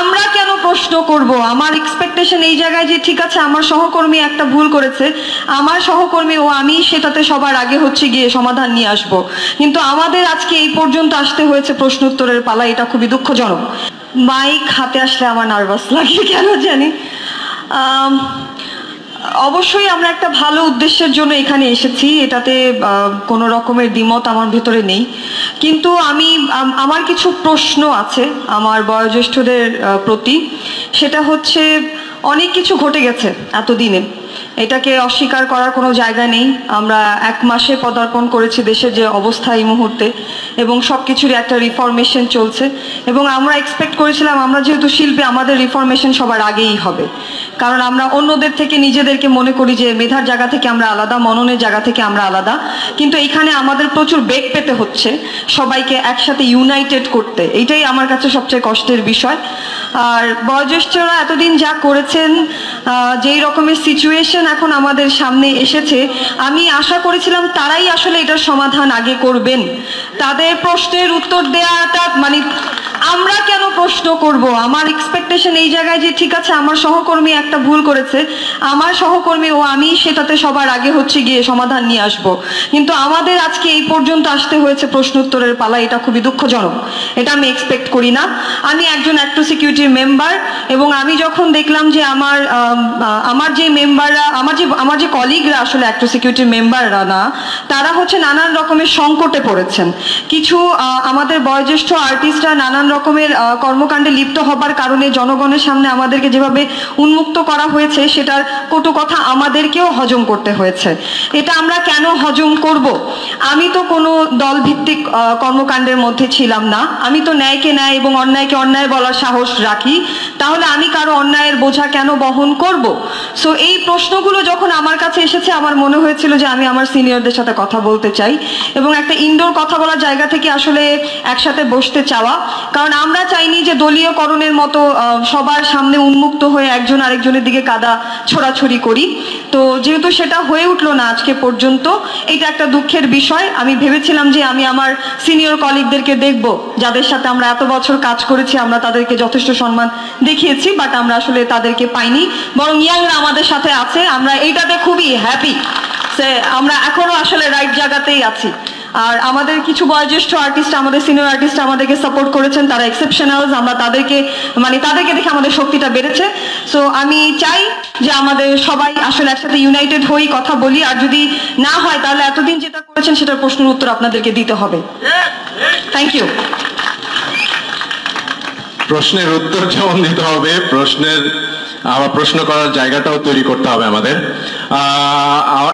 আমরা কেন প্রশ্ন করব? আমার এক্সপেকটেশন এই জায়গায় যে ঠিক আছে আমার সহকর্মী একটা ভুল করেছে, আমার সহকর্মী ও আমি সেটাতে সবার আগে হচ্ছে গিয়ে সমাধান নিয়ে আসব, কিন্তু আমাদের আজকে এই পর্যন্ত আসতে হয়েছে প্রশ্ন উত্তরের পালা। এটা খুবই দুঃখজনক। মাইক হাতে আসলে আমার নার্ভাস লাগে কেন জানি। অবশ্যই আমরা একটা ভালো উদ্দেশ্যের জন্য এখানে এসেছি, এটাতে কোনো রকমের দ্বিমত আমার ভেতরে নেই, কিন্তু আমার কিছু প্রশ্ন আছে আমার বয়োজ্যেষ্ঠদের প্রতি। সেটা হচ্ছে অনেক কিছু ঘটে গেছে এতদিনে, এটাকে অস্বীকার করার কোনো জায়গা নেই। আমরা 1 মাসে পদার্পণ করেছি দেশের যে অবস্থা এই মুহূর্তে, এবং সব কিছুরই একটা রিফরমেশন চলছে, এবং আমরা এক্সপেক্ট করেছিলাম আমরা যেহেতু শিল্পী আমাদের রিফরমেশন সবার আগেই হবে, কারণ আমরা অন্যদের থেকে নিজেদেরকে মনে করি যে মেধার জায়গা থেকে আমরা আলাদা, মননের জায়গা থেকে আমরা আলাদা, কিন্তু এখানে আমাদের প্রচুর বেগ পেতে হচ্ছে সবাইকে একসাথে ইউনাইটেড করতে। এইটাই আমার কাছে সবচেয়ে কষ্টের বিষয়। আর বয়োজ্যেষ্ঠরা এতদিন যা করেছেন, যেই রকমের সিচুয়েশন এখন আমাদের সামনে এসেছে, আমি আশা করেছিলাম তারাই আসলে এটার সমাধান আগে করবেন। তাদের প্রশ্নের উত্তর দেওয়াটা মানে আমরা কেন প্রশ্ন করব? আমার এক্সপেকটেশন এই জায়গায় যে ঠিক আছে আমার সহকর্মী একটা ভুল করেছে, আমার সহকর্মী ও আমি সেটাতে সবার আগে হচ্ছে গিয়ে সমাধান নিয়ে আসব, কিন্তু আমাদের আজকে এই পর্যন্ত আসতে হয়েছে প্রশ্ন উত্তরের পালা। এটা খুবই দুঃখজনক, এটা আমি এক্সপেক্ট করি না। আমি একজন অ্যাক্ট টু সিকিউরিটির মেম্বার, এবং আমি যখন দেখলাম যে আমার যে মেম্বাররা, আমার যে কলিগরা আসলে অ্যাক্ট টু সিকিউরিটির মেম্বাররা না, তারা হচ্ছে নানান রকমের সংকটে পড়েছেন। কিছু আমাদের বয়োজ্যেষ্ঠ আর্টিস্টরা নানান রকমের কর্মকাণ্ডে লিপ্ত হবার কারণে জনগণের সামনে আমাদেরকে যেভাবে উন্মুক্ত করা হয়েছে, সেটার কটু কথা আমাদেরকেও হজম করতে হয়েছে। এটা আমরা কেন হজম করব? আমি তো কোনো দলভিত্তিক কর্মকাণ্ডের মধ্যে ছিলাম না, আমি তো ন্যায়কে ন্যায় এবং অন্যায়কে অন্যায় বলার সাহস রাখি, তাহলে আমি কারো অন্যায়ের বোঝা কেন বহন করব? সো এই প্রশ্নগুলো যখন আমার কাছে এসেছে, আমার মনে হয়েছিল যে আমি আমার সিনিয়রদের সাথে কথা বলতে চাই, এবং একটা ইনডোর কথা বলার জায়গা থেকে আসলে একসাথে বসতে চাওয়া, কারণ আমরা চাইনি যে দলীয়করণের মতো সবার সামনে উন্মুক্ত হয়ে একজন আরেকজনের দিকে কাদা ছোড়াছড়ি করি। তো যেহেতু সেটা হয়ে উঠলো না আজকে পর্যন্ত, এটা একটা দুঃখের বিষয়। আমি ভেবেছিলাম যে আমি আমার সিনিয়র কলিগদেরকে দেখব, যাদের সাথে আমরা এত বছর কাজ করেছি, আমরা তাদেরকে যথেষ্ট সম্মান দেখিয়েছি, বাট আমরা আসলে তাদেরকে পাইনি, বরং ইয়াংরা আমাদের সাথে আছে। আমরা এইটাতে খুবই হ্যাপি, আমরা এখনো আসলে রাইট জায়গাতেই আছি। আর আমাদের কিছু বয়োজ্যেষ্ঠ আর্টিস্ট, আমাদের সিনিয়র আর্টিস্ট আমাদেরকে সাপোর্ট করেছেন, তারা এক্সেপশনালস। আমরা তাদেরকে দেখে আমাদের শক্তিটা বেড়েছে। সো আমি চাই যে আমাদের সবাই আসলে একসাথে ইউনাইটেড হই, কথা বলি, আর যদি না হয় তাহলে এতদিন যেটা করেছেন সেটার প্রশ্নের উত্তর আপনাদেরকে দিতে হবে। Thank you. প্রশ্নের উত্তর যেমন দিতে হবে, প্রশ্ন করার জায়গাটাও তৈরি করতে হবে আমাদের।